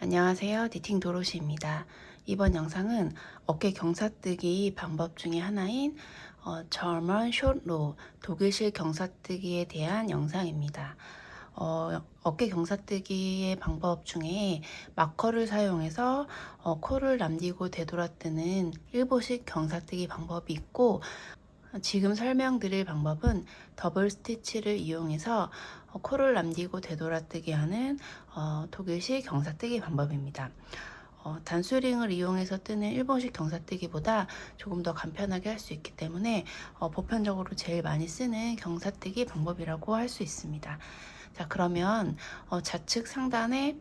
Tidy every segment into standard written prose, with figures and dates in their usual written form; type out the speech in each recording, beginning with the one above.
안녕하세요. 니팅 도로시입니다. 이번 영상은 어깨 경사뜨기 방법 중에 하나인 German Short Row, 독일식 경사뜨기에 대한 영상입니다. 어깨 경사뜨기의 방법 중에 마커를 사용해서 코를 남기고 되돌아뜨는 일보식 경사뜨기 방법이 있고, 지금 설명드릴 방법은 더블 스티치를 이용해서 코를 남기고 되돌아뜨기 하는 독일식 경사뜨기 방법입니다. 단수링을 이용해서 뜨는 일본식 경사뜨기보다 조금 더 간편하게 할 수 있기 때문에 보편적으로 제일 많이 쓰는 경사뜨기 방법이라고 할 수 있습니다. 자, 그러면 좌측 상단에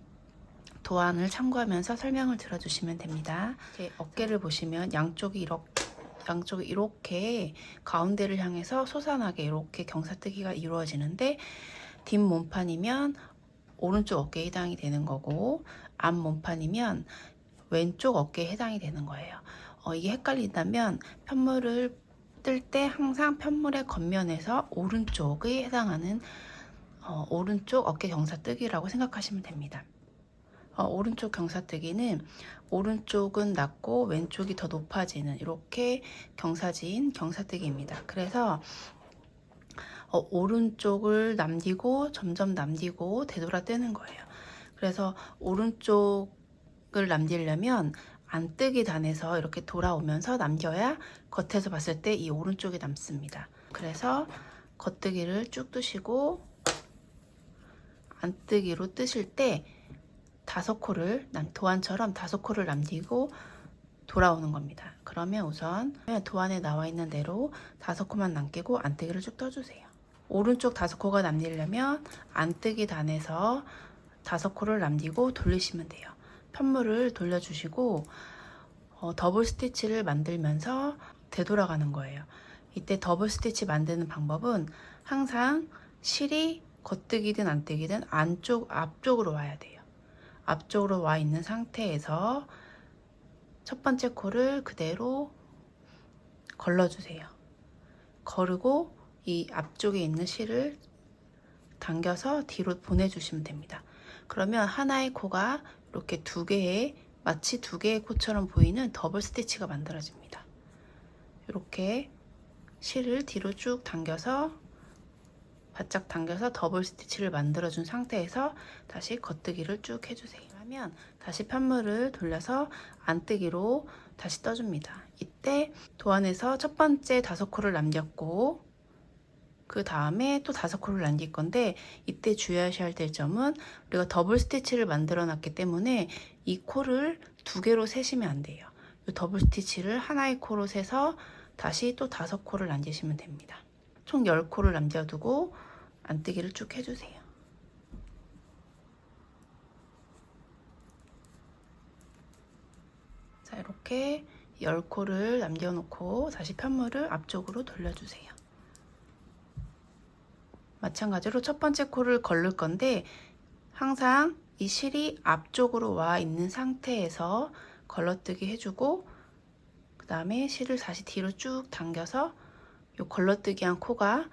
도안을 참고하면서 설명을 들어주시면 됩니다. 제 어깨를 보시면 양쪽이 이렇게 가운데를 향해서 솟아나게 이렇게 경사뜨기가 이루어지는데, 뒷 몸판이면 오른쪽 어깨에 해당이 되는 거고, 앞 몸판이면 왼쪽 어깨에 해당이 되는 거예요. 이게 헷갈린다면 편물을 뜰 때 항상 편물의 겉면에서 오른쪽에 해당하는 오른쪽 어깨 경사뜨기라고 생각하시면 됩니다. 오른쪽 경사뜨기는 오른쪽은 낮고 왼쪽이 더 높아지는 이렇게 경사진 경사뜨기입니다. 그래서 오른쪽을 남기고 점점 남기고 되돌아뜨는 거예요. 그래서 오른쪽을 남기려면 안뜨기 단에서 이렇게 돌아오면서 남겨야 겉에서 봤을 때 이 오른쪽이 남습니다. 그래서 겉뜨기를 쭉 뜨시고 안뜨기로 뜨실 때 도안처럼 5코를 남기고 돌아오는 겁니다. 그러면 우선 도안에 나와 있는 대로 5코만 남기고 안뜨기를 쭉 떠주세요. 오른쪽 5코가 남기려면 안뜨기 단에서 5코를 남기고 돌리시면 돼요. 편물을 돌려주시고 더블 스티치를 만들면서 되돌아가는 거예요. 이때 더블 스티치 만드는 방법은 항상 실이 겉뜨기든 안뜨기든 앞쪽으로 와야 돼요. 앞쪽으로 와 있는 상태에서 첫 번째 코를 그대로 걸러주세요. 거르고 이 앞쪽에 있는 실을 당겨서 뒤로 보내주시면 됩니다. 그러면 하나의 코가 이렇게 마치 두 개의 코처럼 보이는 더블 스티치가 만들어집니다. 이렇게 실을 뒤로 쭉 바짝 당겨서 더블 스티치를 만들어준 상태에서 다시 겉뜨기를 쭉 해주세요. 하면 다시 편물을 돌려서 안뜨기로 다시 떠줍니다. 이때 도안에서 첫 번째 5코를 남겼고, 그 다음에 또 5코를 남길 건데, 이때 주의하셔야 될 점은 우리가 더블 스티치를 만들어 놨기 때문에 이 코를 2개로 세시면 안 돼요. 이 더블 스티치를 하나의 코로 세서 다시 또 5코를 남기시면 됩니다. 총 10코를 남겨두고 안뜨기를 쭉 해주세요. 자, 이렇게 10코를 남겨놓고 다시 편물을 앞쪽으로 돌려주세요. 마찬가지로 첫 번째 코를 걸를 건데, 항상 이 실이 앞쪽으로 와 있는 상태에서 걸러뜨기 해주고, 그 다음에 실을 다시 뒤로 쭉 당겨서 이 걸러뜨기한 코가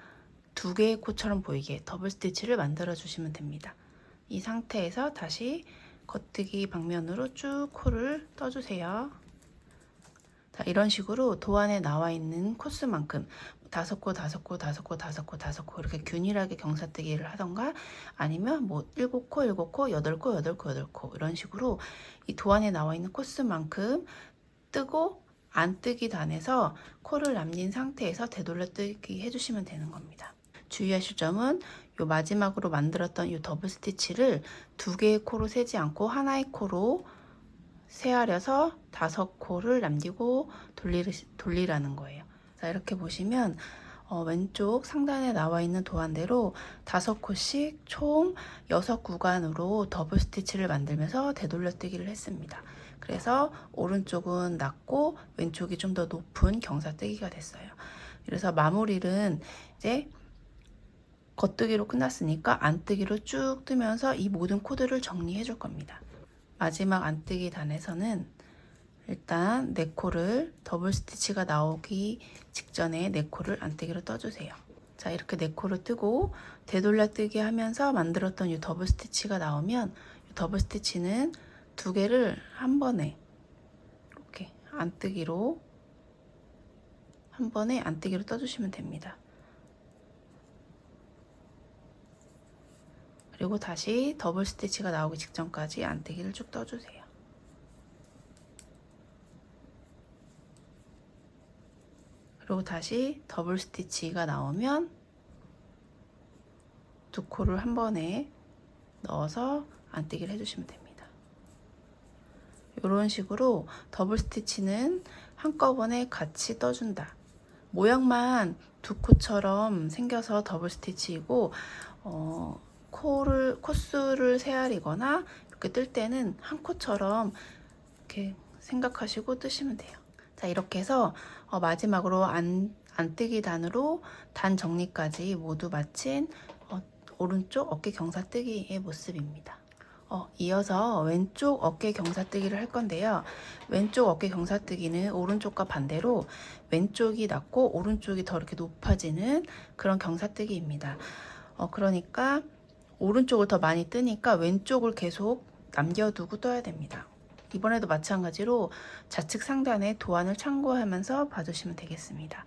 2개의 코처럼 보이게 더블 스티치를 만들어 주시면 됩니다. 이 상태에서 다시 겉뜨기 방면으로 쭉 코를 떠주세요. 자, 이런 식으로 도안에 나와 있는 코스만큼 5코, 5코, 5코, 5코, 5코 이렇게 균일하게 경사뜨기를 하던가, 아니면 7코, 7코, 8코, 8코, 8코 이런 식으로 이 도안에 나와 있는 코스만큼 뜨고 안뜨기 단에서 코를 남긴 상태에서 되돌려뜨기 해주시면 되는 겁니다. 주의하실 점은 요 마지막으로 만들었던 이 더블 스티치를 2개의 코로 세지 않고 하나의 코로 세하려서 5코를 남기고 돌리라는 거예요. 자, 이렇게 보시면 왼쪽 상단에 나와 있는 도안대로 5코씩 총 6구간으로 더블 스티치를 만들면서 되돌려뜨기를 했습니다. 그래서 오른쪽은 낮고 왼쪽이 좀 더 높은 경사뜨기가 됐어요. 그래서 마무리는 이제 겉뜨기로 끝났으니까 안뜨기로 쭉 뜨면서 이 모든 코드를 정리해 줄 겁니다. 마지막 안뜨기 단에서는 일단 4코를 더블 스티치가 나오기 직전에 4코를 안뜨기로 떠주세요. 자, 이렇게 4코를 뜨고 되돌려뜨기 하면서 만들었던 이 더블 스티치가 나오면 이 더블 스티치는 두 개를 한 번에 이렇게 안뜨기로 한 번에 안뜨기로 떠주시면 됩니다. 그리고 다시 더블 스티치가 나오기 직전까지 안뜨기를 쭉 떠주세요. 그리고 다시 더블 스티치가 나오면 두 코를 한 번에 넣어서 안뜨기를 해주시면 됩니다. 이런 식으로 더블 스티치는 한꺼번에 같이 떠준다. 모양만 두 코처럼 생겨서 더블 스티치이고 코수를 세알이거나 이렇게 뜰 때는 한 코처럼 이렇게 생각하시고 뜨시면 돼요. 자, 이렇게 해서 마지막으로 안뜨기 단으로 단 정리까지 모두 마친 오른쪽 어깨 경사뜨기의 모습입니다. 이어서 왼쪽 어깨 경사뜨기를 할 건데요. 왼쪽 어깨 경사뜨기는 오른쪽과 반대로 왼쪽이 낮고 오른쪽이 더 이렇게 높아지는 그런 경사뜨기입니다. 그러니까 오른쪽을 더 많이 뜨니까 왼쪽을 계속 남겨두고 떠야 됩니다. 이번에도 마찬가지로 좌측 상단에 도안을 참고하면서 봐주시면 되겠습니다.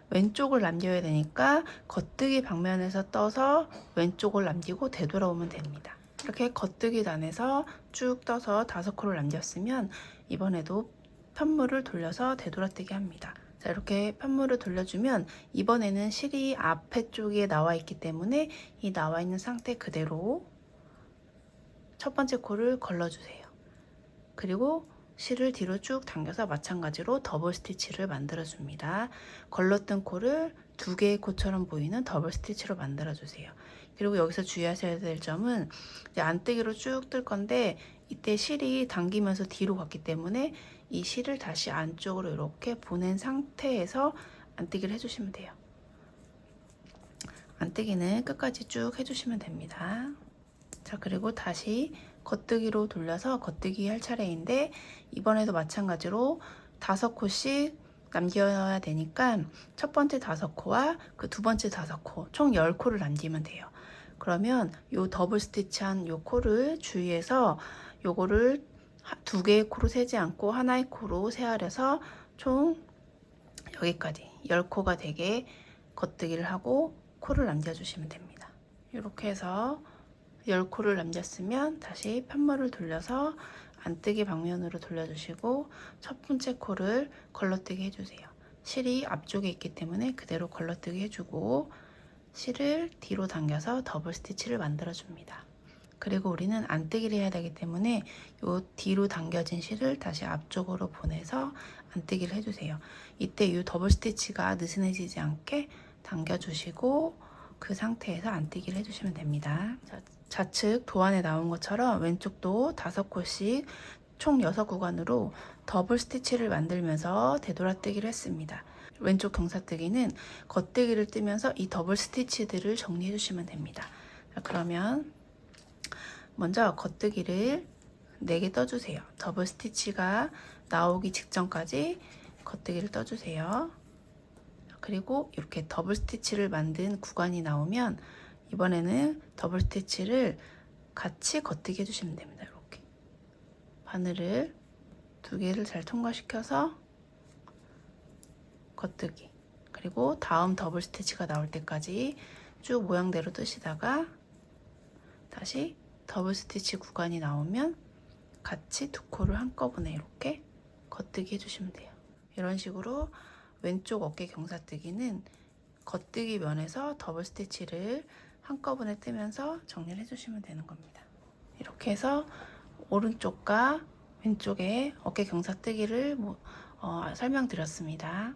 왼쪽을 남겨야 되니까 겉뜨기 방면에서 떠서 왼쪽을 남기고 되돌아오면 됩니다. 이렇게 겉뜨기 단에서 쭉 떠서 5코를 남겼으면 이번에도 편물을 돌려서 되돌아뜨기 합니다. 자, 이렇게 편물을 돌려주면 이번에는 실이 앞에 쪽에 나와 있기 때문에 이 나와 있는 상태 그대로 첫 번째 코를 걸러주세요. 그리고 실을 뒤로 쭉 당겨서 마찬가지로 더블 스티치를 만들어 줍니다. 걸렀던 코를 두 개의 코처럼 보이는 더블 스티치로 만들어 주세요. 그리고 여기서 주의하셔야 될 점은 이제 안뜨기로 쭉 뜰 건데 이때 실이 당기면서 뒤로 갔기 때문에 이 실을 다시 안쪽으로 이렇게 보낸 상태에서 안뜨기를 해주시면 돼요. 안뜨기는 끝까지 쭉 해주시면 됩니다. 자, 그리고 다시 겉뜨기로 돌려서 겉뜨기 할 차례인데 이번에도 마찬가지로 5코씩 남겨야 되니까 첫 번째 5코와 그 두 번째 5코 총 10코를 남기면 돼요. 그러면 요 더블 스티치한 요 코를 주의해서 요거를 두 개의 코로 세지 않고 하나의 코로 세아려서 총 여기까지 10코가 되게 겉뜨기를 하고 코를 남겨주시면 됩니다. 이렇게 해서 10코를 남겼으면 다시 편물을 돌려서 안뜨기 방면으로 돌려주시고 첫 번째 코를 걸러뜨기 해주세요. 실이 앞쪽에 있기 때문에 그대로 걸러뜨기 해주고 실을 뒤로 당겨서 더블 스티치를 만들어 줍니다. 그리고 우리는 안뜨기를 해야 되기 때문에 이 뒤로 당겨진 실을 다시 앞쪽으로 보내서 안뜨기를 해주세요. 이때 이 더블 스티치가 느슨해지지 않게 당겨주시고 그 상태에서 안뜨기를 해주시면 됩니다. 좌측 도안에 나온 것처럼 왼쪽도 5코씩 총 6구간으로 더블 스티치를 만들면서 되돌아뜨기를 했습니다. 왼쪽 경사뜨기는 겉뜨기를 뜨면서 이 더블 스티치들을 정리해 주시면 됩니다. 자, 그러면 먼저 겉뜨기를 4개 떠주세요. 더블 스티치가 나오기 직전까지 겉뜨기를 떠주세요. 그리고 이렇게 더블 스티치를 만든 구간이 나오면 이번에는 더블 스티치를 같이 겉뜨기 해주시면 됩니다. 이렇게 바늘을 2개를 잘 통과시켜서 겉뜨기, 그리고 다음 더블 스티치가 나올 때까지 쭉 모양대로 뜨시다가 다시 더블 스티치 구간이 나오면 같이 2코를 한꺼번에 이렇게 겉뜨기 해주시면 돼요. 이런 식으로 왼쪽 어깨 경사뜨기는 겉뜨기 면에서 더블 스티치를 한꺼번에 뜨면서 정리를 해주시면 되는 겁니다. 이렇게 해서 오른쪽과 왼쪽에 어깨 경사뜨기를 설명드렸습니다.